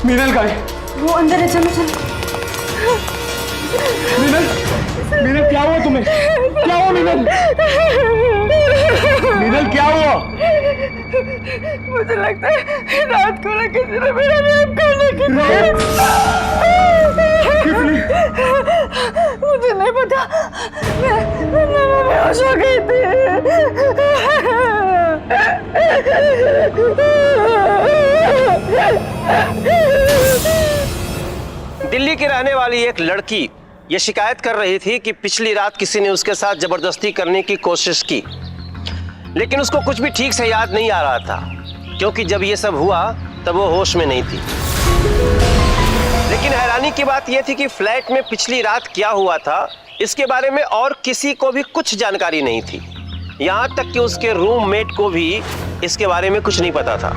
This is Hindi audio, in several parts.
मीनल का है? वो अंदर है, चलो चलो। मीनल, मीनल क्या हुआ तुम्हें? क्या हुआ मीनल? मीनल क्या हुआ? मुझे लगता है रात को ना किसी ने मेरा रेप करने की मुझे नहीं पता। मैं बेहोश हो गई थी। दिल्ली की रहने वाली एक लड़की ये शिकायत कर रही थी कि पिछली रात किसी ने उसके साथ जबरदस्ती करने की कोशिश की, लेकिन उसको कुछ भी ठीक से याद नहीं आ रहा था, क्योंकि जब ये सब हुआ तब वो होश में नहीं थी। लेकिन हैरानी की बात यह थी कि फ्लैट में पिछली रात क्या हुआ था इसके बारे में और किसी को भी कुछ जानकारी नहीं थी। यहां तक कि उसके रूममेट को भी इसके बारे में कुछ नहीं पता था।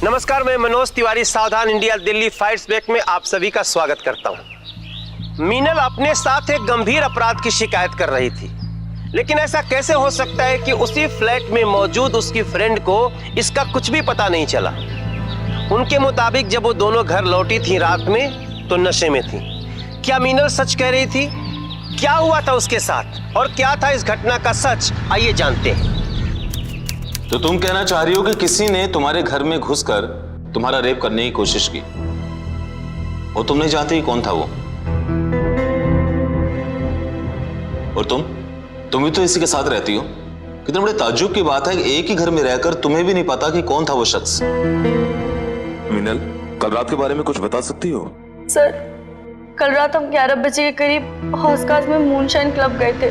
नमस्कार, मैं मनोज तिवारी, सावधान इंडिया दिल्ली फाइट्स बैक में आप सभी का स्वागत करता हूं। मीनल अपने साथ एक गंभीर अपराध की शिकायत कर रही थी, लेकिन ऐसा कैसे हो सकता है कि उसी फ्लैट में मौजूद उसकी फ्रेंड को इसका कुछ भी पता नहीं चला। उनके मुताबिक जब वो दोनों घर लौटी थी रात में तो नशे में थी। क्या मीनल सच कह रही थी? क्या हुआ था उसके साथ और क्या था इस घटना का सच, आइए जानते हैं। तो तुम कहना चाह रही हो कि किसी ने तुम्हारे घर में घुसकर तुम्हारा रेप करने की कोशिश की और तुम नहीं जानती कौन था वो? और तुम भी तो इसी के साथ रहती हो। कितने बड़े ताज्जुब की बात है कि एक ही घर में रहकर तुम्हें भी नहीं पता कि कौन था वो शख्स। मीनल, कल रात के बारे में कुछ बता सकती हो? सर, कल रात हम 11 बजे के करीब हौसकास में मूनशाइन क्लब गए थे।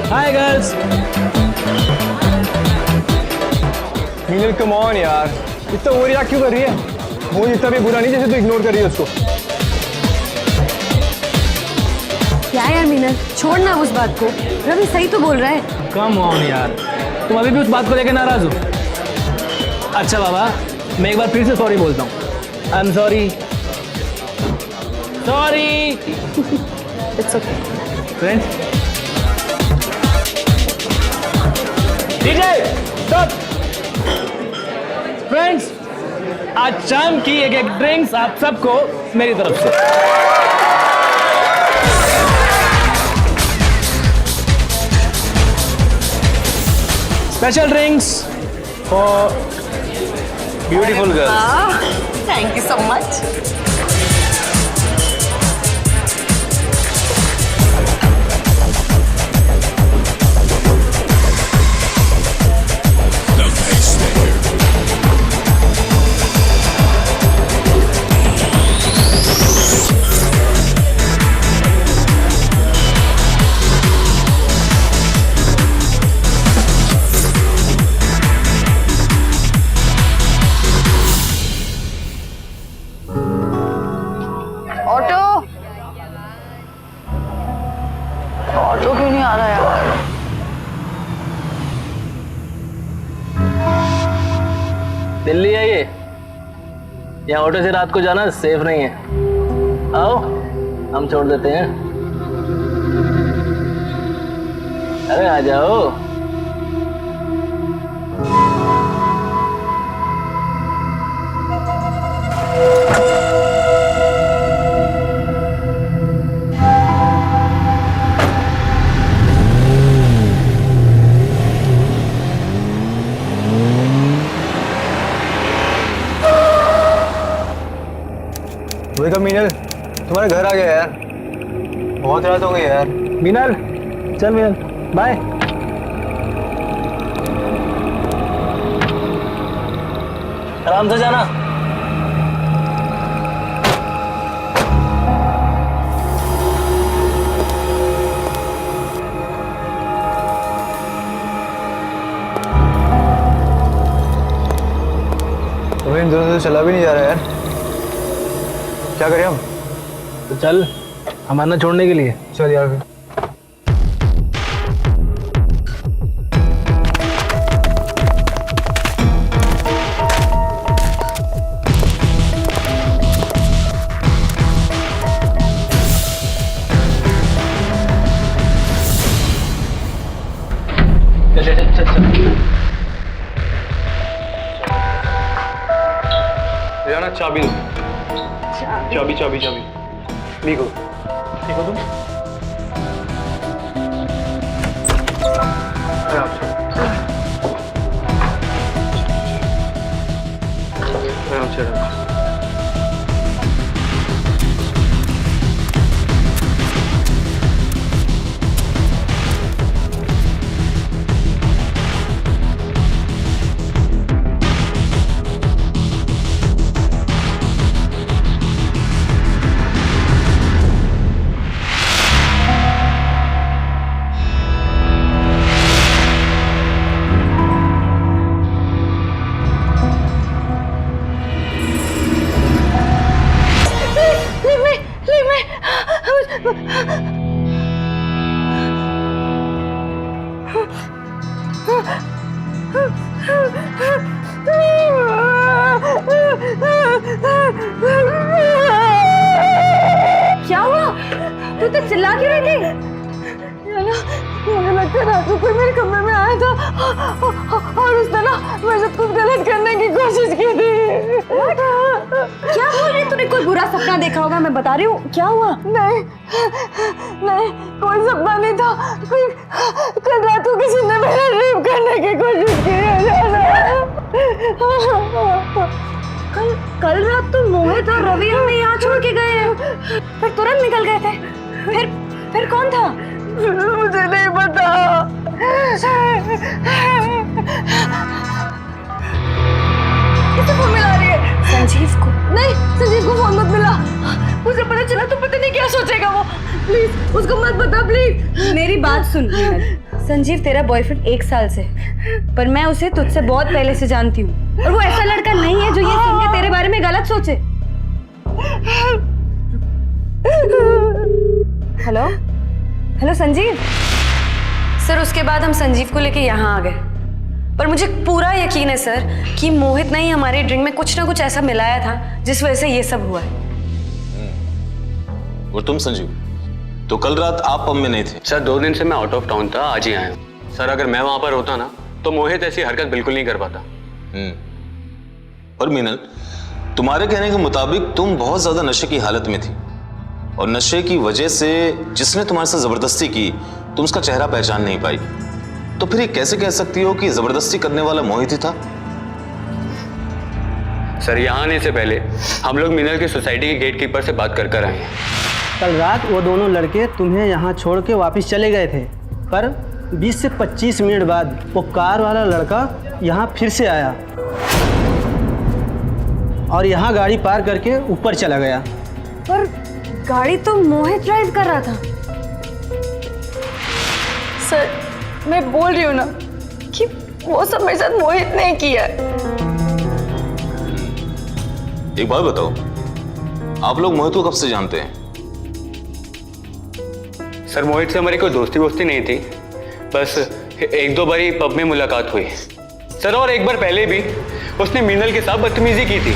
Hi girls. Meenal come on यार, इतना ओवररिएक्ट क्यों कर रही है? वो इतना भी बुरा नहीं जैसे तू इग्नोर कर रही है उसको। क्या यार मीनल, छोड़ना उस बात को। रवि सही तो बोल रहा है। कम ऑन यार, तुम अभी भी उस बात को लेकर नाराज हो? अच्छा बाबा, मैं एक बार फिर से सॉरी बोलता हूँ। I am sorry. Sorry. It's okay. Friends, DJ stop. Friends, आज शाम की एक ड्रिंक्स आप सबको मेरी तरफ से। Special drinks for beautiful girls. Thank you so much. Auto क्यों नहीं आ रहा यार? दिल्ली है ये, यहाँ ऑटो से रात को जाना सेफ नहीं है। आओ, हम छोड़ देते हैं। अरे आ जाओ। वेलकम मीनल, तुम्हारे घर आ गया यार। बहुत रात हो गई यार। मीनल, चल मीनल, बाय। आराम से जाना। से चला भी नहीं जा रहा यार, क्या करें हम? तो चल हमारा छोड़ने के लिए। चल यार फिर। रियाना चाबी दो। चाबी चाबी चाबी ठीक हो तुम? आराम से आराम से आराम से। क्या हुआ? तू तो चिल्ला क्यों रही थी? मुझे लगता है रात को कोई मेरे कमरे में आया था और उसने ना मेरे साथ कुछ गलत करने की कोशिश की थी। क्या बोल रही? तूने कोई बुरा सपना देखा होगा, मैं बता रही हूँ। क्या हुआ? नहीं नहीं, कोई सपना नहीं था। कोई कल रात को किसी ने मेरा रेप करने की कोशिश की है। कल रात तो मोहित और रवि हमें यहाँ छोड़ के गए हैं, फिर तुरंत निकल गए थे। फिर कौन था? मुझे नहीं पता। किसे फोन मिला रही है? संजीव को। नहीं, संजीव को फोन मत मिला। मुझे पता चला तो पता नहीं क्या सोचेगा वो। प्लीज उसको मत बता प्लीज। मेरी बात सुन। संजीव तेरा बॉयफ्रेंड 1 साल से, पर मैं उसे तुझसे बहुत पहले से जानती हूँ और वो ऐसा लड़का नहीं है जो ये सुन के तेरे बारे में गलत सोचे। Hello hello Sanjeev sir. उसके बाद हम संजीव को लेके यहाँ आ गए, पर मुझे पूरा यकीन है सर कि मोहित ने ही हमारे ड्रिंक में कुछ ना कुछ ऐसा मिलाया था जिस वजह से ये सब हुआ है। और तुम संजीव, तो कल रात आप पब में नहीं थे? सर 2 दिन से मैं आउट ऑफ टाउन था, आज ही आया हूँ। सर अगर मैं वहां पर होता ना तो मोहित ऐसी हरकत बिल्कुल नहीं कर पाता। और मीनल, तुम्हारे कहने के मुताबिक तुम बहुत ज्यादा नशे की हालत में थी और नशे की वजह से जिसने तुम्हारे साथ जबरदस्ती की तुम उसका चेहरा पहचान नहीं पाई, तो फिर ये कैसे कह सकती हो कि जबरदस्ती करने वाला मोहित ही था? सर यहाँ आने से पहले हम लोग मीनल की सोसाइटी के गेट कीपर से बात कर आए हैं। कल रात वो दोनों लड़के तुम्हें यहाँ छोड़ के वापस चले गए थे, पर 20 से 25 मिनट बाद वो कार वाला लड़का यहाँ फिर से आया और यहाँ गाड़ी पार करके ऊपर चला गया। पर गाड़ी तो मोहित ड्राइव कर रहा था। सर मैं बोल रही हूँ ना कि वो सब मेरे साथ मोहित ने किया। एक बात बताओ, आप लोग मोहित को कब से जानते हैं? सर मोहित से हमारी कोई दोस्ती वोस्ती नहीं थी, बस 1-2 बार ही पब में मुलाकात हुई सर, और एक बार पहले भी उसने मीनल के साथ बदतमीजी की थी।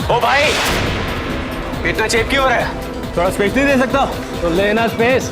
ओ भाई इतना चेप क्यों हो रहा है? थोड़ा स्पेस नहीं दे सकता? तो लेना स्पेस।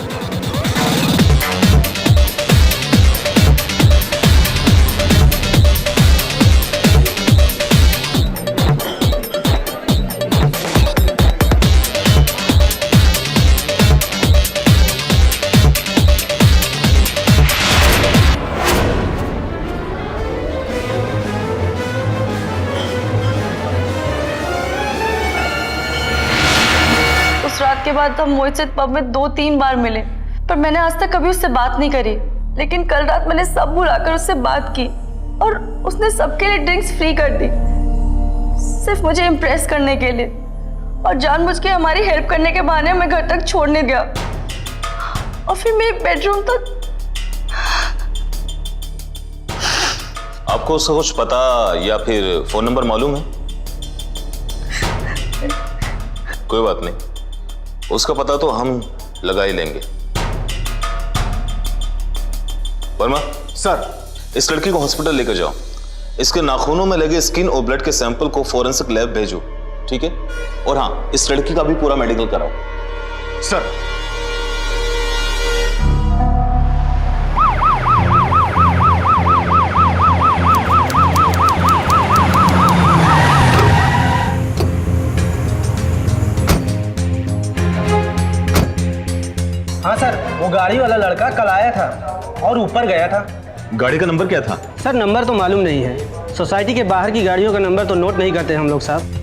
के बाद हम मोहित से पब में 2-3 बार मिले, पर मैंने आज तक कभी उससे बात नहीं करी। लेकिन कल रात मैंने सब भुलाकर उससे बात की और उसने सबके लिए ड्रिंक्स फ्री कर दी, सिर्फ मुझे इम्प्रेस करने के लिए, और जानबूझ के हमारी हेल्प करने के बहाने मैं घर तक छोड़ने गया और फिर मेरे बेडरूम तक। आपको उसका कुछ पता या फिर फोन नंबर मालूम है? कोई बात नहीं, उसका पता तो हम लगा ही लेंगे। वर्मा सर, इस लड़की को हॉस्पिटल लेकर जाओ। इसके नाखूनों में लगे स्किन और ब्लड के सैंपल को फॉरेंसिक लैब भेजो, ठीक है? और हाँ, इस लड़की का भी पूरा मेडिकल कराओ। सर। हाँ सर, वो गाड़ी वाला लड़का कल आया था और ऊपर गया था। गाड़ी का नंबर क्या था? सर नंबर तो मालूम नहीं है, सोसाइटी के बाहर की गाड़ियों का नंबर तो नोट नहीं करते हम लोग साहब।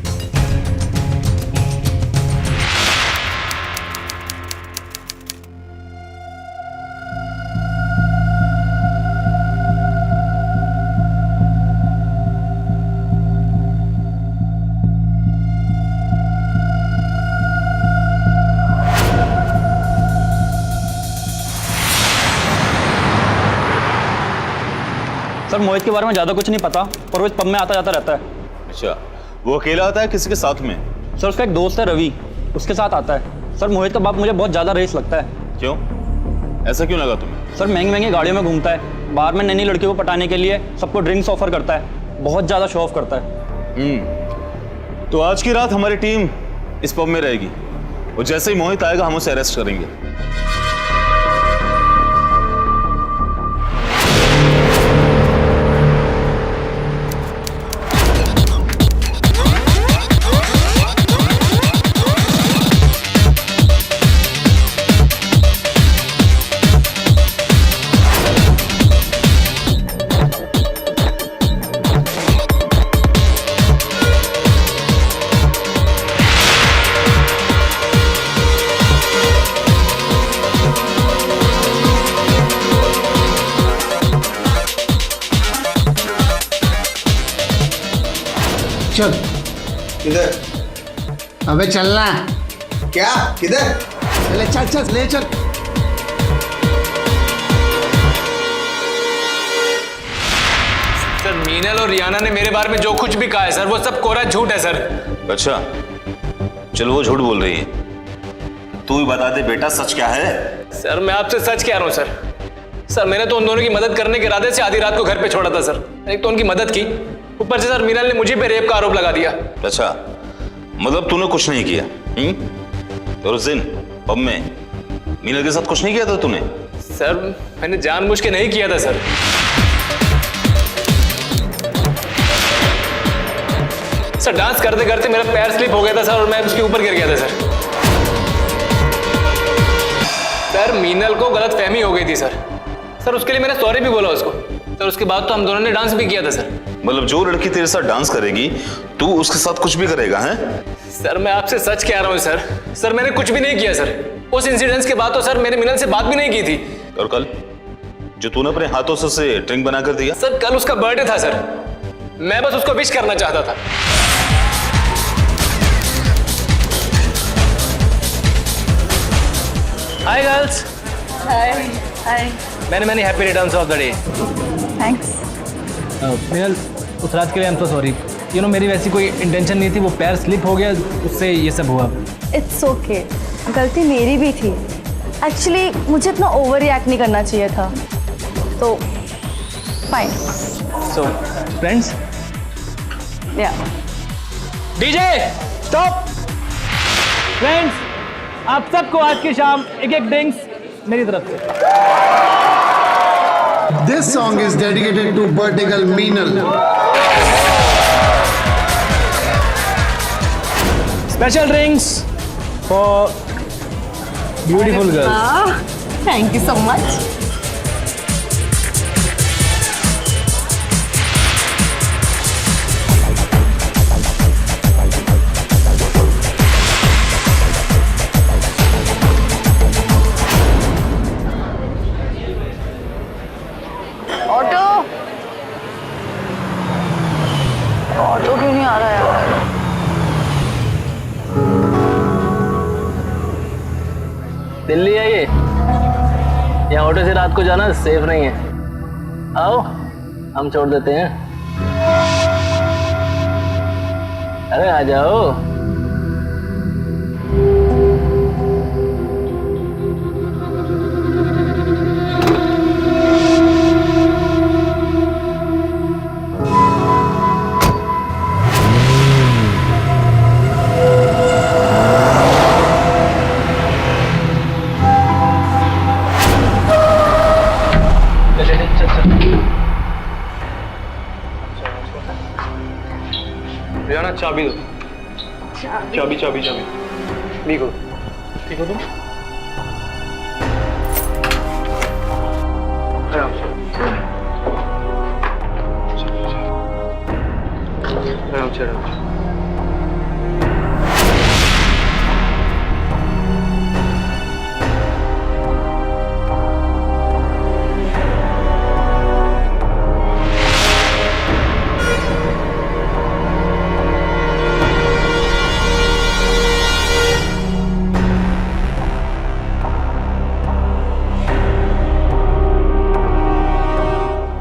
सर मोहित के बारे में ज़्यादा कुछ नहीं पता, पर वो इस पब में आता जाता रहता है। अच्छा, वो अकेला आता है किसी के साथ में? सर उसका एक दोस्त है रवि, उसके साथ आता है। सर मोहित का बाप मुझे बहुत ज़्यादा रेस लगता है। क्यों, ऐसा क्यों लगा तुम्हें? सर महंगी महंगी गाड़ियों में घूमता है, बाहर में नई नई लड़कियों को पटाने के लिए सबको ड्रिंक्स ऑफर करता है, बहुत ज़्यादा शो ऑफ करता है। तो आज की रात हमारी टीम इस पब में रहेगी और जैसे ही मोहित आएगा हम उसे अरेस्ट करेंगे। चल किधर? अबे चलना। क्या? किधर? चले चल चल ले चल। सर मीनल और रियाना ने मेरे बारे में जो कुछ भी कहा है सर, वो सब कोरा झूठ है सर। अच्छा, चलो वो झूठ बोल रही है, तू ही बता दे बेटा सच क्या है? सर मैं आपसे सच कह रहा हूँ सर। सर मैंने तो उन दोनों की मदद करने के इरादे से आधी रात को घर पे छोड़ा था सर। एक तो उनकी मदद की, ऊपर से सर मीनल ने मुझे पे रेप का आरोप लगा दिया। अच्छा, मतलब तूने कुछ नहीं किया? और उस दिन पब में मीनल के साथ कुछ नहीं किया था तूने? सर मैंने जानबूझ के नहीं किया था सर। सर डांस करते करते मेरा पैर स्लिप हो गया था सर और मैं उसके ऊपर गिर गया था सर। सर मीनल को गलत फहमी हो गई थी सर। सर उसके लिए मैंने सॉरी भी बोला उसको सर। उसके बाद तो हम दोनों ने डांस भी किया था सर। मतलब जो लड़की तेरे साथ डांस करेगी तू उसके साथ कुछ भी करेगा? हैं? सर मैं आपसे सच कह रहा हूँ सर। सर मैंने कुछ भी नहीं किया सर। उस इंसिडेंट के बाद तो सर मैंने मीनल से बात भी नहीं की थी। और कल जो तूने अपने हाथों से उसे ड्रिंक बना कर दिया? सर कल उसका बर्थडे था सर, मैं बस उसको विश करना चाहता था। Hi girls. Hi hi. Many happy returns of the day. Thanks. Meenal, उस रात के लिए I am so sorry. You know मेरी वैसी कोई इंटेंशन नहीं थी, वो पैर स्लिप हो गया, उससे ये सब हुआ। इट्स ओके, गलती मेरी भी थी। एक्चुअली मुझे इतना ओवर रिएक्ट नहीं करना चाहिए था, तो फाइन। सो फ्रेंड्स, या डीजे स्टॉप। फ्रेंड्स, आप सबको आज की शाम एक एक ड्रिंक्स मेरी तरफ से। This song is dedicated to birthday girl Meenal. Special drinks for beautiful girls. Thank you so much. Auto auto क्यों नहीं आ रहा यार? दिल्ली है ये, यहाँ ऑटो से रात को जाना सेफ नहीं है। आओ हम छोड़ देते हैं। अरे आ जाओ। रियाना चाबी दो। चाबी चाबी चाबी ठीक हो तुम? आराम से आराम से आराम से।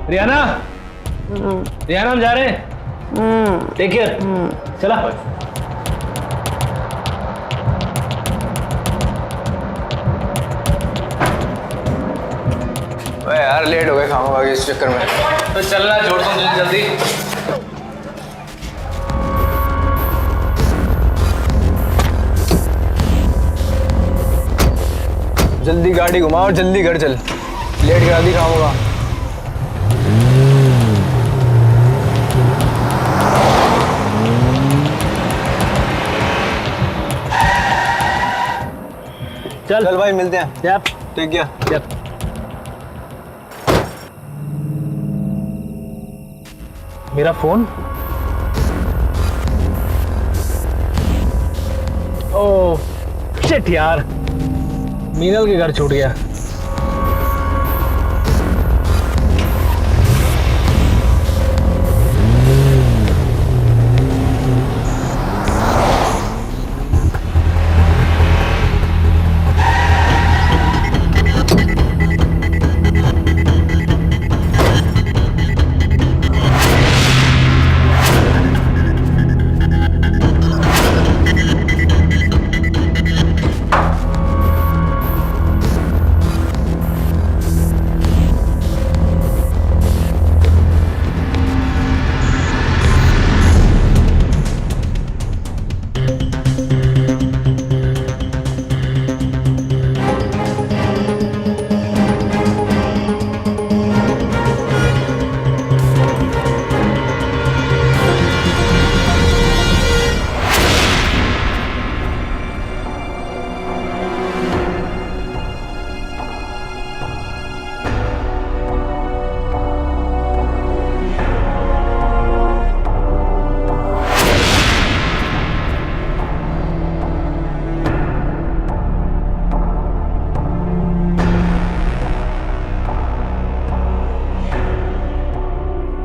रियाना, रियाना हम जा रहे हैं। Take care. चला। यार लेट हो गए खामा के इस चक्कर में। तो चलना जोड़ दो जल्दी। जल्दी गाड़ी घुमा और जल्दी घर चल, लेट करा दी खामा। चल भाई मिलते हैं। यप। ठीक है। यप। मेरा फोन। ओह शिट यार, मीनल के घर छूट गया।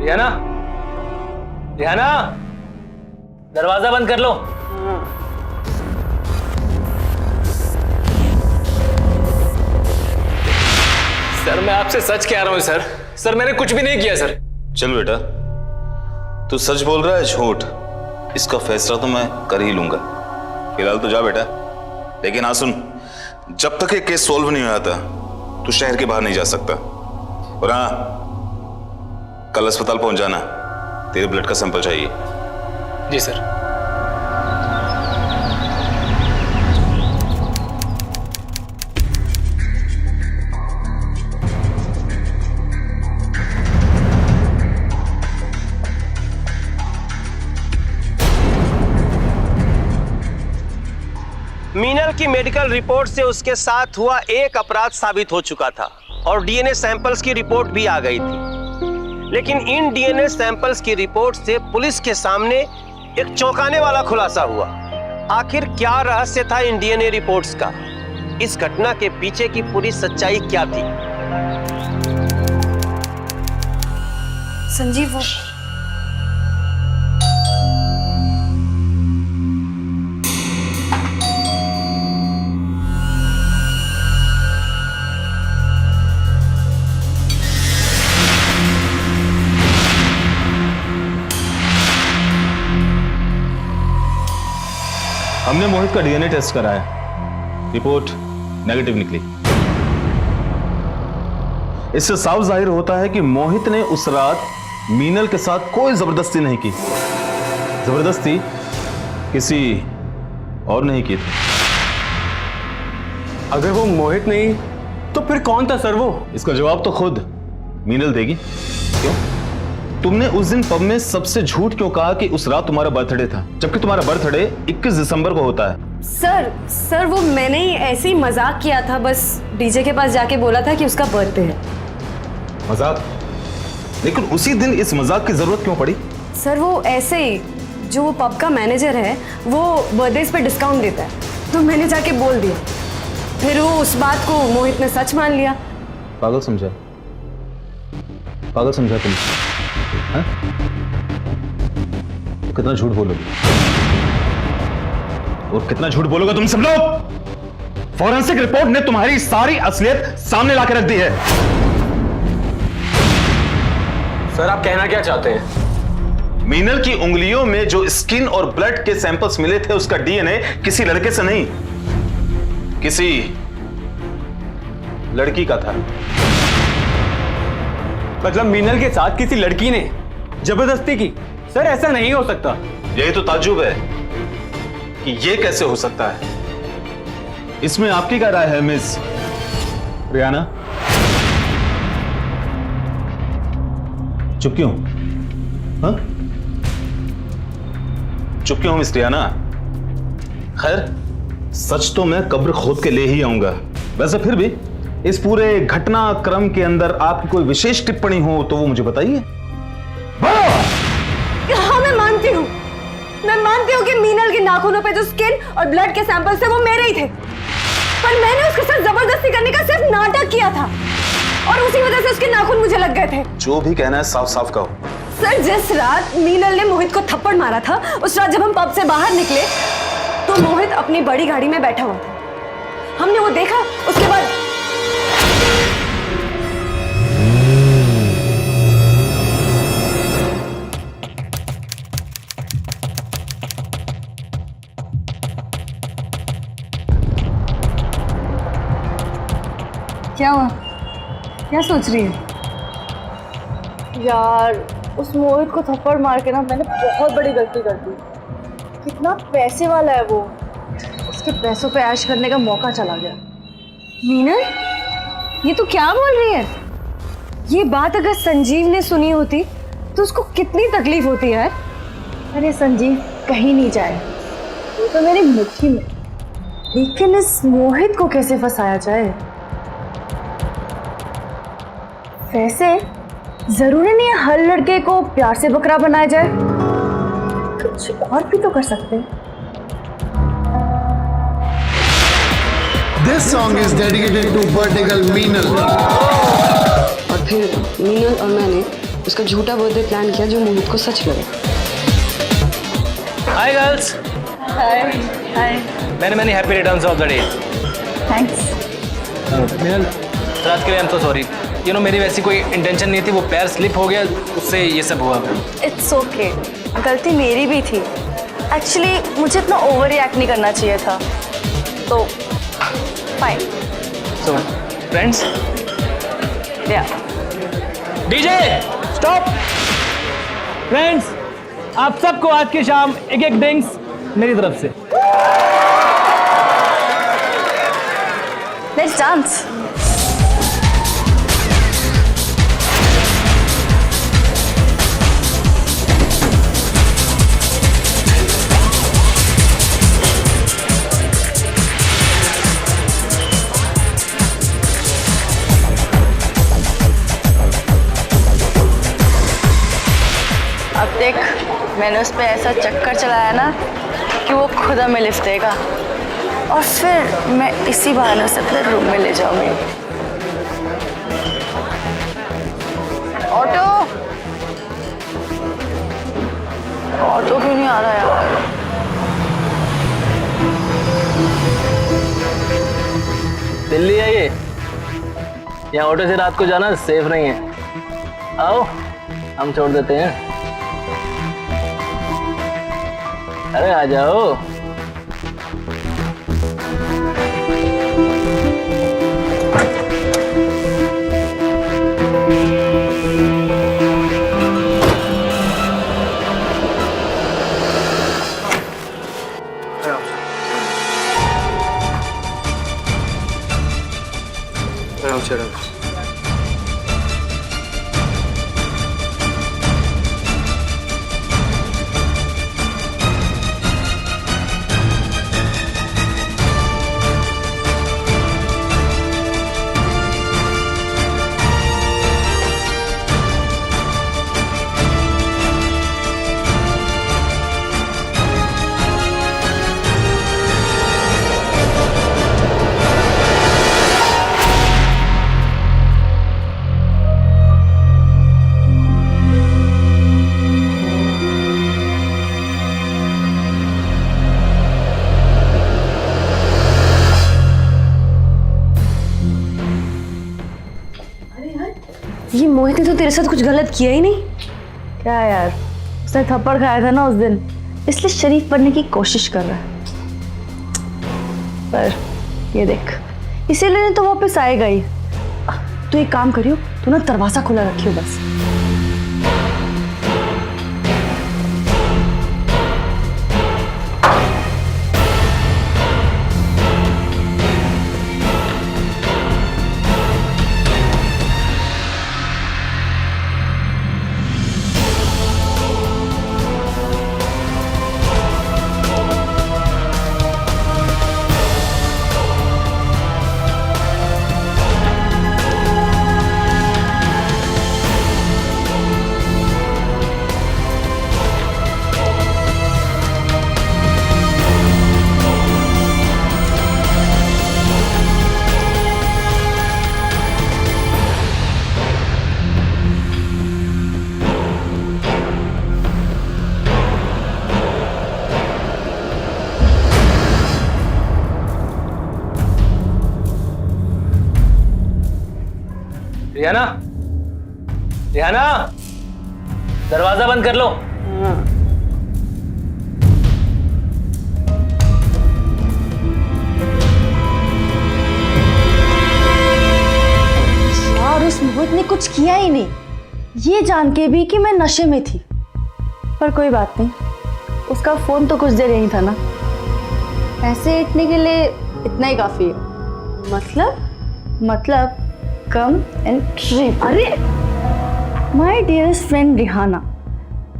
रियाना, रियाना, दरवाजा बंद कर लो। सर मैं आपसे सच कह रहा हूँ सर। सर मैंने कुछ भी नहीं किया सर। चल बेटा, तू सच बोल रहा है झूठ, इसका फैसला तो मैं कर ही लूंगा। फिलहाल तो जा बेटा, लेकिन हाँ सुन, जब तक ये केस सॉल्व नहीं हो जाता तू शहर के बाहर नहीं जा सकता। और हाँ, कल अस्पताल पहुंच जाना, तेरे ब्लड का सैंपल चाहिए। जी सर। मीनल की मेडिकल रिपोर्ट से उसके साथ हुआ एक अपराध साबित हो चुका था और डीएनए सैंपल्स की रिपोर्ट भी आ गई थी। लेकिन इन डीएनए सैंपल्स की रिपोर्ट से पुलिस के सामने एक चौंकाने वाला खुलासा हुआ। आखिर क्या रहस्य था इन डीएनए रिपोर्ट्स का? इस घटना के पीछे की पूरी सच्चाई क्या थी? संजीव वो हमने मोहित का डीएनए टेस्ट कराया, रिपोर्ट नेगेटिव निकली। इससे साफ जाहिर होता है कि मोहित ने उस रात मीनल के साथ कोई जबरदस्ती नहीं की। जबरदस्ती किसी और नहीं की थी। अगर वो मोहित नहीं तो फिर कौन था सर वो? इसका जवाब तो खुद मीनल देगी। क्यों? तुमने उस दिन पब में सबसे झूठ क्यों कहा कि उस रात तुम्हारा बर्थडे था, जबकि तुम्हारा बर्थडे 21 दिसंबर को होता है? सर वो मैंने ही ऐसे ही मजाक किया था, बस डीजे के पास जाके बोला था कि उसका बर्थडे है। मजाक? लेकिन उसी दिन इस मजाक की जरूरत क्यों पड़ी? सर वो ऐसे ही, जो वो पब का मैनेजर है वो बर्थडेज पे डिस्काउंट देता है, तो मैंने जाके बोल दिया। फिर वो उस बात को मोहित ने सच मान लिया। पागल समझा? पागल समझा तुम? हाँ? तो कितना झूठ बोलोगे? और कितना झूठ बोलोगे तुम सब लोग? फॉरेंसिक रिपोर्ट ने तुम्हारी सारी असलियत सामने लाकर रख दी है। सर आप कहना क्या चाहते हैं? मीनल की उंगलियों में जो स्किन और ब्लड के सैंपल्स मिले थे उसका डीएनए किसी लड़के से नहीं, किसी लड़की का था। मतलब मीनल के साथ किसी लड़की ने जबरदस्ती की? सर ऐसा नहीं हो सकता। यही तो ताज्जुब है कि ये कैसे हो सकता है। इसमें आपकी क्या राय है मिस रियाना? चुप क्यों? हाँ? चुप क्यों मिस रियाना? खैर सच तो मैं कब्र खोद के ले ही आऊंगा। वैसे फिर भी इस पूरे घटनाक्रम के अंदर आपकी कोई विशेष टिप्पणी हो तो वो मुझे बताइए। हाँ मैं मानती हूँ कि मीनल के नाखूनों पे जो स्किन और ब्लड के सैंपल्स थे वो मेरे ही थे, पर मैंने उसके साथ जबरदस्ती करने का सिर्फ नाटक किया था और उसी वजह से उसके नाखून मुझे लग गए थे। जो भी कहना है साफ साफ कहो। सर जिस रात मीनल ने मोहित को थप्पड़ मारा था, उस रात जब हम पब से बाहर निकले तो मोहित अपनी बड़ी गाड़ी में बैठा हुआ था। हमने वो देखा, उसके बाद क्या हुआ? क्या सोच रही है? यार उस मोहित को थप्पड़ मार के ना मैंने बहुत बड़ी गलती कर दी। कितना पैसे वाला है वो, उसके पैसों पे ऐश करने का मौका चला गया। मीनल ये तो क्या बोल रही है? ये बात अगर संजीव ने सुनी होती तो उसको कितनी तकलीफ होती है। अरे संजीव कहीं नहीं जाए, वो तो मेरी मुट्ठी में, लेकिन इस मोहित को कैसे फंसाया जाए? वैसे जरूरी नहीं है हर लड़के को प्यार से बकरा बनाया जाए, कुछ और भी तो कर सकते हैं। This song is dedicated to birthday girl Meenal. और फिर मीनल और मैंने उसका झूठा बर्थडे प्लान किया जो मोहित को सच लगा। Hi girls. Hi hi. Many happy returns of the day. Thanks. Meenal रात के लिए I am so sorry. You know मेरी वैसी कोई इंटेंशन नहीं थी, वो पैर स्लिप हो गया, उससे ये सब हुआ। इट्स ओके, गलती मेरी भी थी। एक्चुअली मुझे इतना ओवर रिएक्ट नहीं करना चाहिए था, तो फाइन। सो फ्रेंड्स, या डीजे स्टॉप। फ्रेंड्स आप सबको आज की शाम एक एक ड्रिंक्स मेरी तरफ से। Let's dance. अब देख मैंने उस पर ऐसा चक्कर चलाया ना कि वो खुद हमें लिफ्ट देगा और फिर मैं इसी बहाने से अपने रूम में ले जाऊंगी। ऑटो आ रहा यार। दिल्ली है ये, यहाँ ऑटो से रात को जाना सेफ नहीं है। आओ हम छोड़ देते हैं। अरे आ जाओ। ये मोहित ने तो तेरे साथ कुछ गलत किया ही नहीं। क्या यार, उसने थप्पड़ खाया था ना उस दिन, इसलिए शरीफ बनने की कोशिश कर रहा है। पर ये देख, इसीलिए तो वापस आएगा ही। तू एक काम करियो, तू ना दरवाजा खुला रखियो बस। रिहाना, रिहाना, दरवाजा बंद कर लो। यार उस मोहित ने कुछ किया ही नहीं, ये जान के भी कि मैं नशे में थी। पर कोई बात नहीं, उसका फोन तो कुछ देर यही था ना, पैसे इतने के लिए इतना ही काफी है। मतलब कम एंड ट्रिप। अरे माय डियरेस्ट फ्रेंड रिहाना,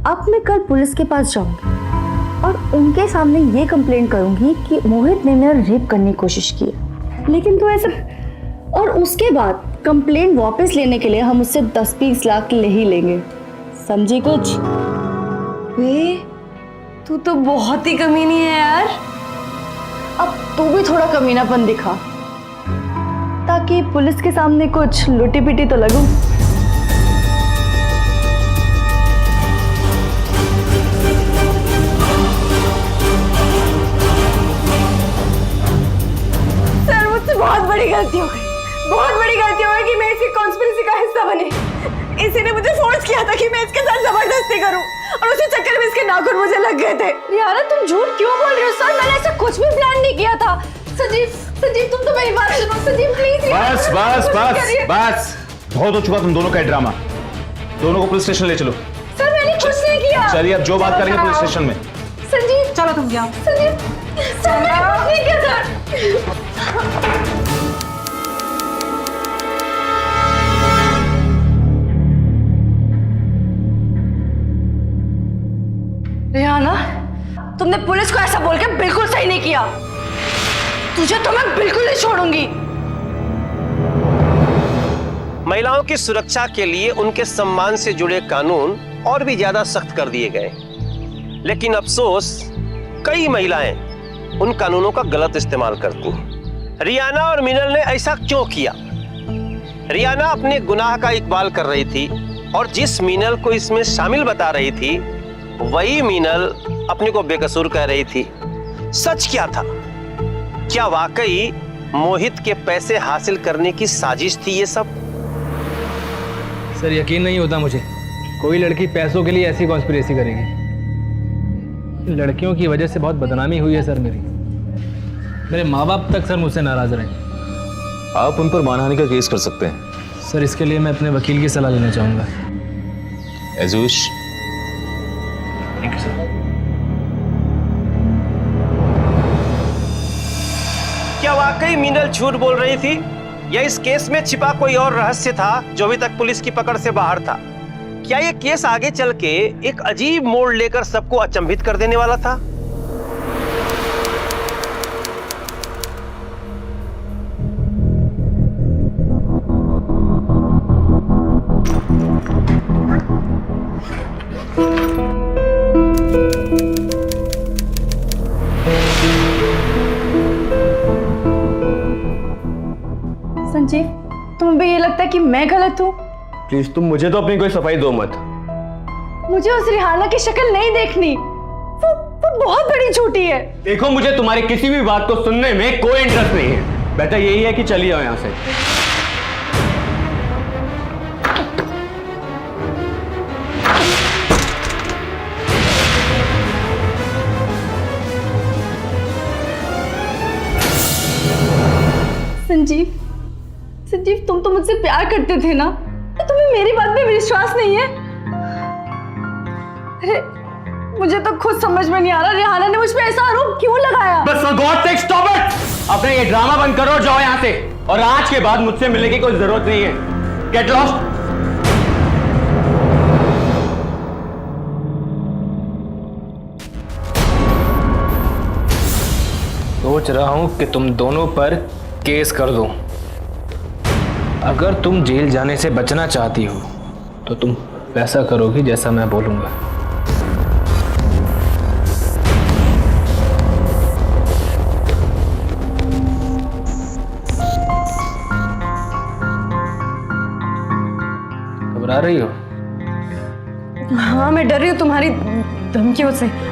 अब मैं कल पुलिस के पास जाऊंगी और उनके सामने ये कंप्लेंट करूंगी कि मोहित ने मेरा रेप करने की कोशिश की है। लेकिन तो ऐसा, और उसके बाद कंप्लेंट वापस लेने के लिए हम उससे 10-20 लाख ले ही लेंगे, समझी कुछ? वे तू तो बहुत ही कमीनी है यार। अब तू भी थोड़ा कमीनापन दिखा, ताकि पुलिस के सामने कुछ लुटी पिटी तो लगूं। सर मुझसे बहुत बड़ी गलती हो गई, बहुत बड़ी गलती हो गई कि मैं इसकी कॉन्स्पिरेसी का हिस्सा बनी। इसी ने मुझे फोर्स किया था कि मैं इसके साथ जबरदस्ती करूं, और उसी चक्कर में इसके नाखून मुझे लग गए थे। यार तुम झूठ क्यों बोल रहे हो? सर मैंने ऐसा कुछ भी प्लान नहीं किया था। संजीव तुम तो मेरी बात सुनो। संजीव प्लीज। बस बस बस बस, बहुत हो चुका तुम दोनों का ड्रामा। दोनों को पुलिस स्टेशन ले चलो। सर मैंने कुछ नहीं किया। चलिए अब जो बात करेंगे पुलिस स्टेशन में। संजीव चलो तुम जाओ। संजीव सर मैंने कुछ नहीं किया सर। रिहाना, तुमने पुलिस को ऐसा बोल के बिल्कुल सही नहीं किया। तुझे तो मैं बिल्कुल नहीं छोड़ूंगी। महिलाओं की सुरक्षा के लिए उनके सम्मान से जुड़े कानून और भी ज्यादा सख्त कर दिए गए, लेकिन अफसोस कई महिलाएं उन कानूनों का गलत इस्तेमाल करती हैं। रियाना और मिनल ने ऐसा क्यों किया? रियाना अपने गुनाह का इकबाल कर रही थी और जिस मिनल को इसमें शामिल बता रही थी वही मीनल अपने को बेकसूर कह रही थी। सच क्या था? क्या वाकई मोहित के पैसे हासिल करने की साजिश थी ये सब? सर यकीन नहीं होता मुझे, कोई लड़की पैसों के लिए ऐसी कॉन्स्पिरेसी करेगी। लड़कियों की वजह से बहुत बदनामी हुई है सर मेरी। मेरे माँ बाप तक सर मुझसे नाराज रहे। आप उन पर मानहानि का केस कर सकते हैं। सर इसके लिए मैं अपने वकील की सलाह लेना चाहूँगा। As you wish. Thank you sir. क्या वाकई मीनल झूठ बोल रही थी या इस केस में छिपा कोई और रहस्य था जो अभी तक पुलिस की पकड़ से बाहर था? क्या ये केस आगे चल के एक अजीब मोड़ लेकर सबको अचंभित कर देने वाला था? संजीव, तुम्हें भी ये लगता है कि मैं गलत हूँ? प्लीज तुम मुझे तो अपनी कोई सफाई दो मत। मुझे उस रिहाना की शक्ल नहीं देखनी। वो बहुत बड़ी झूठी है। देखो मुझे तुम्हारी किसी भी बात को सुनने में कोई इंटरेस्ट नहीं है। बेटा यही है कि चली जाओ यहाँ से। संजीव, संजीव तुम तो मुझसे प्यार करते थे ना? तुम्हें मेरी बात में विश्वास नहीं है? अरे मुझे तो खुद समझ में नहीं आ रहा रिहाना ने मुझ पे ऐसा आरोप क्यों लगाया? बस for God sake stop it. अपने ये ड्रामा बंद करो, जाओ यहाँ से। और आज के बाद मुझसे मिलने की कोई जरूरत नहीं है। Get lost. सोच रहा हूं कि तुम दोनों पर केस कर दूं। अगर तुम जेल जाने से बचना चाहती हो तो तुम वैसा करोगी जैसा मैं बोलूंगा। घबरा रही हो? हाँ मैं डर रही हूँ तुम्हारी धमकियों से।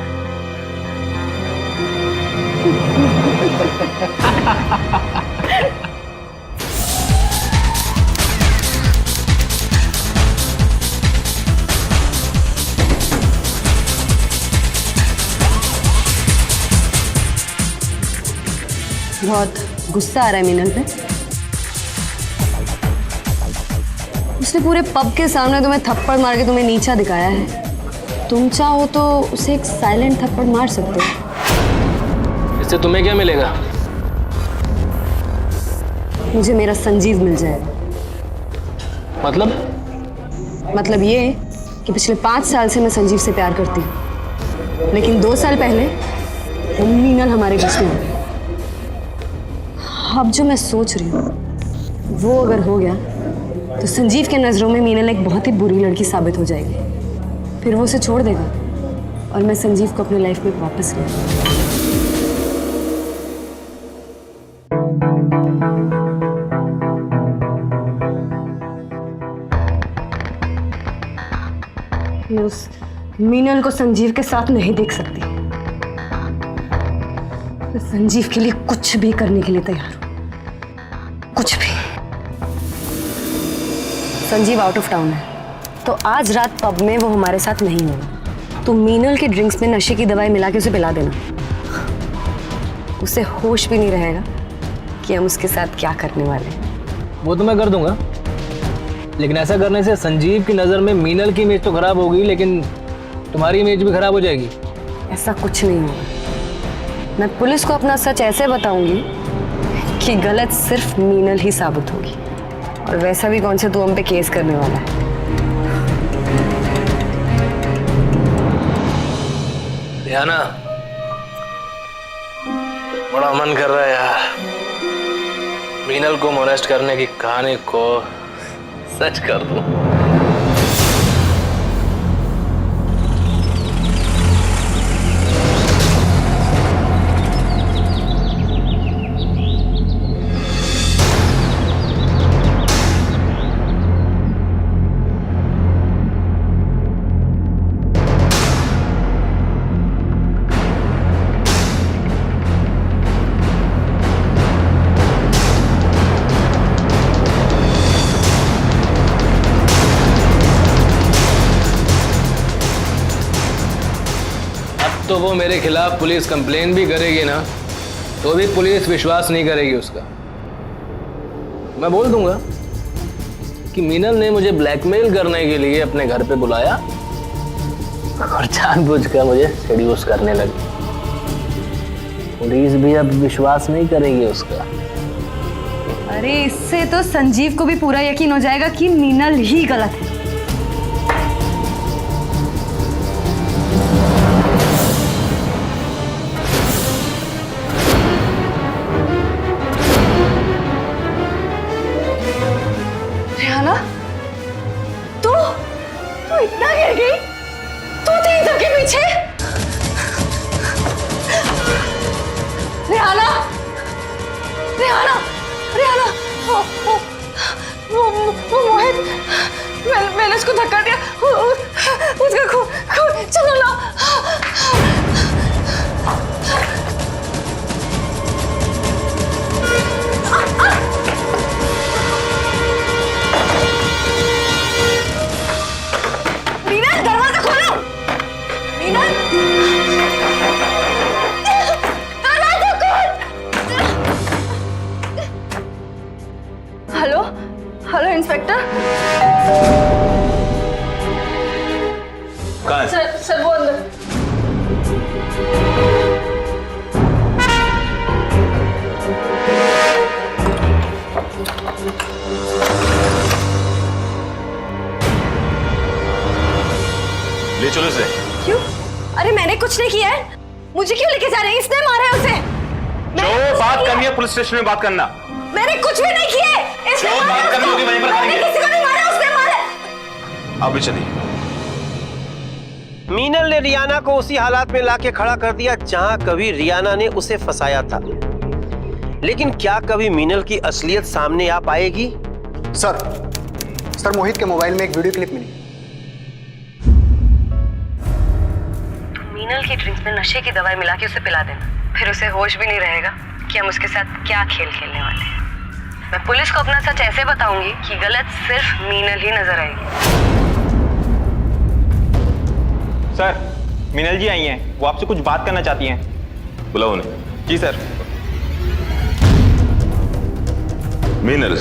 बहुत गुस्सा आ रहा है मीनल पे। उसने पूरे पब के सामने तुम्हें थप्पड़ मार के तुम्हें नीचा दिखाया है। तुम चाहो तो उसे एक साइलेंट थप्पड़ मार सकते हो। इससे तुम्हें क्या मिलेगा? मुझे मेरा संजीव मिल जाएगा। मतलब ये कि पिछले 5 साल से मैं संजीव से प्यार करती हूँ, लेकिन 2 साल पहले वो मीनल हमारे बीच में हो गई। अब जो मैं सोच रही हूँ वो अगर हो गया तो संजीव के नज़रों में मीनल एक बहुत ही बुरी लड़की साबित हो जाएगी। फिर वो उसे छोड़ देगा और मैं संजीव को अपनी लाइफ में वापस ले आऊंगी। मैं उस मीनल को संजीव के साथ नहीं देख सकती। मैं संजीव के लिए कुछ भी करने के लिए तैयार हूं, कुछ भी। संजीव आउट ऑफ टाउन है तो आज रात पब में वो हमारे साथ नहीं होगा। तो मीनल के ड्रिंक्स में नशे की दवाई मिला के उसे पिला देना। उसे होश भी नहीं रहेगा कि हम उसके साथ क्या करने वाले हैं। वो तो मैं कर दूंगा, लेकिन ऐसा करने से संजीव की नज़र में मीनल की इमेज तो खराब होगी, लेकिन तुम्हारी इमेज भी खराब हो जाएगी। ऐसा कुछ नहीं होगा। मैं पुलिस को अपना सच ऐसे बताऊंगी कि गलत सिर्फ मीनल ही साबित होगी। और वैसा भी कौन से तू हम पे केस करने वाला है। रिहाना, बड़ा मन कर रहा है यार मीनल को मोलेस्ट करने की कहानी को सच कर दूं। तो वो मेरे खिलाफ पुलिस कंप्लेन भी करेगी ना, तो भी पुलिस विश्वास नहीं करेगी उसका। मैं बोल दूंगा कि मीनल ने मुझे ब्लैकमेल करने के लिए अपने घर पे बुलाया और जानबूझकर मुझे सेड्यूस करने लगी। पुलिस भी अब विश्वास नहीं करेगी उसका। अरे इससे तो संजीव को भी पूरा यकीन हो जाएगा कि मीनल ही गलत है। रिहाना, तू इतना गिर गई? तू थी सबके पीछे? रिहाना, रिहाना, रिहाना, वो मोहित, मैंने उसको धक्का दिया, उसका खून, चलो ना। मीनल, दरवाजा खोलो। मीनल, दरवाजा खोल। Hello, hello inspector. कहाँ है? सर वो अंदर। ले चलो इसे। क्यों? अरे मैंने कुछ नहीं किया है। मुझे क्यों लेके जा रहे हैं? इसने मारा है उसे। जो बात करनी है पुलिस स्टेशन में बात करना। मैंने कुछ भी नहीं किया है। इसने जो बात करनी होगी वहीं पर मैंने करेंगे। किसी को नहीं मारा, उसने मारा। आप भी चलिए। मीनल ने रियाना को उसी हालात में लाके खड़ा कर दिया जहां कभी रियाना ने उसे फंसाया था। लेकिन क्या कभी मीनल की असलियत सामने आ पाएगी? सर मोहित के मोबाइल में एक वीडियो क्लिप मिली। मीनल की ड्रिंक्स में नशे की दवाई मिला के उसे पिला देना, फिर उसे होश भी नहीं रहेगा कि हम उसके साथ क्या खेल खेलने वाले हैं। मैं पुलिस को अपना सच ऐसे बताऊंगी कि गलत सिर्फ मीनल ही नजर आएगी। सर, मीनल जी आई हैं, वो आपसे कुछ बात करना चाहती हैं। बुलाओ उन्हें। जी सर। मीनल,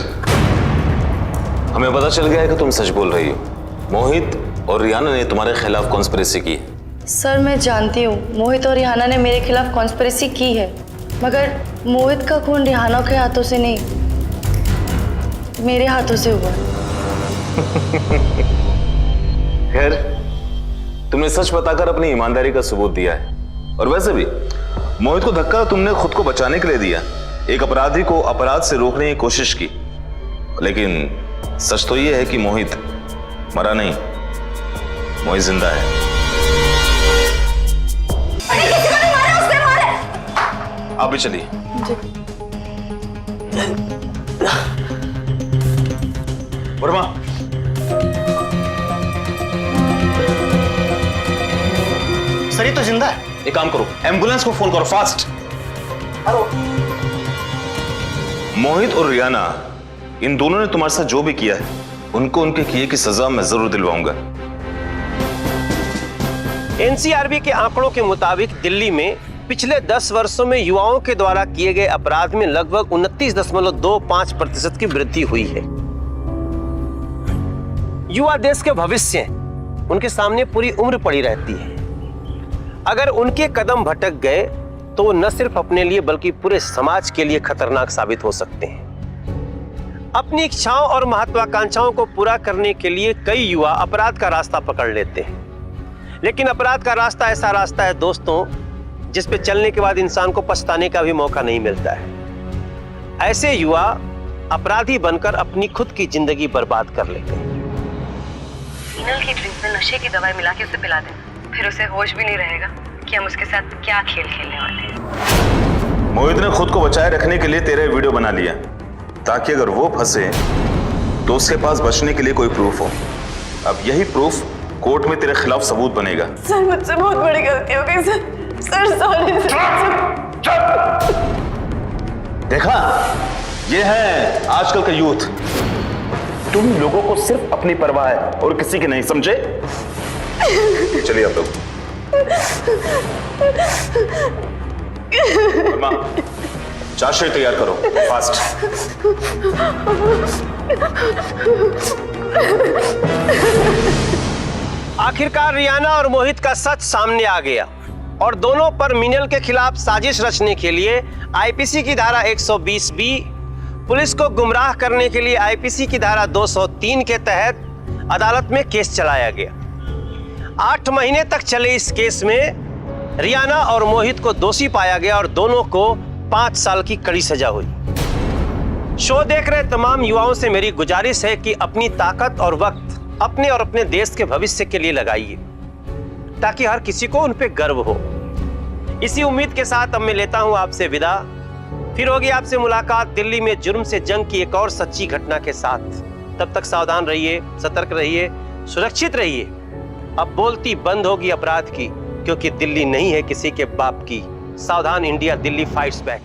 हमें पता चल गया है कि तुम सच बोल रही हो। मोहित और रियाना ने तुम्हारे खिलाफ कॉन्स्पिरेसी की है। सर मैं जानती हूँ मोहित और रिहाना ने मेरे खिलाफ कॉन्स्पिरेसी की है, मगर मोहित का खून रिहाना के हाथों से नहीं, मेरे हाथों से हुआ। खैर, तुमने सच बताकर अपनी ईमानदारी का सबूत दिया है। और वैसे भी मोहित को धक्का तुमने खुद को बचाने के लिए दिया। एक अपराधी को अपराध से रोकने की कोशिश की, लेकिन सच तो यह है कि मोहित मरा नहीं, मोहित जिंदा है। आप भी चलिए। वर्मा, सर ये तो जिंदा है। एक काम करो, एम्बुलेंस को फोन करो फास्ट। हेलो। मोहित और रियाना, इन दोनों ने तुम्हारे साथ जो भी किया है उनको उनके किए की सजा मैं जरूर दिलवाऊंगा। एनसीआरबी के आंकड़ों के मुताबिक दिल्ली में पिछले 10 वर्षों में युवाओं के द्वारा किए गए अपराध में लगभग 29.25% की वृद्धि हुई है। युवा देश के भविष्य हैं, उनके सामने पूरी उम्र पड़ी रहती है। अगर उनके कदम भटक गए तो वो न सिर्फ अपने लिए बल्कि पूरे समाज के लिए खतरनाक साबित हो सकते हैं। अपनी इच्छाओं और महत्वाकांक्षाओं को पूरा करने के लिए कई युवा अपराध का रास्ता पकड़ लेते हैं, लेकिन अपराध का रास्ता ऐसा रास्ता है दोस्तों जिस पे चलने के बाद इंसान को पछताने का भी मौका नहीं मिलता है। ऐसे युवा अपराधी बनकर अपनी खुद की जिंदगी बर्बाद कर लेते हैं। मीनल की ड्रिंक्स में नशे की दवाई मिला के उसे पिला देना, फिर उसे होश भी नहीं रहेगा कि हम उसके साथ क्या खेल खेलने वाले हैं। मोहित ने खुद को बचाए रखने के लिए तेरा वीडियो बना लिया ताकि अगर वो फंसे तो उसके पास बचने के लिए कोई प्रूफ हो। अब यही प्रूफ कोर्ट में तेरे खिलाफ सबूत बनेगा। सर मुझसे बहुत बड़ी गलती हो गई सर। Sir sorry sir. देखा, ये है आजकल का यूथ। तुम लोगों को सिर्फ अपनी परवाह है और किसी की नहीं, समझे? चलिए आप लोग। वर्मा, चार्जशीट तैयार करो, फास्ट। आखिरकार रियाना और मोहित का सच सामने आ गया और दोनों पर मीनल के खिलाफ साजिश रचने के लिए आईपीसी की धारा 120 बी, पुलिस को गुमराह करने के लिए आईपीसी की धारा 203 के तहत अदालत में केस चलाया गया। 8 महीने तक चले इस केस में रियाना और मोहित को दोषी पाया गया और दोनों को 5 साल की कड़ी सजा हुई। शो देख रहे तमाम युवाओं से मेरी गुजारिश है कि अपनी ताकत और वक्त अपने और अपने देश के भविष्य के लिए लगाइए ताकि हर किसी को उन पे गर्व हो। इसी उम्मीद के साथ अब मैं लेता हूं आपसे विदा। फिर होगी आपसे मुलाकात दिल्ली में जुर्म से जंग की एक और सच्ची घटना के साथ। तब तक सावधान रहिए, सतर्क रहिए, सुरक्षित रहिए। अब बोलती बंद होगी अपराध की, क्योंकि दिल्ली नहीं है किसी के बाप की। सावधान इंडिया, दिल्ली फाइट्स बैक।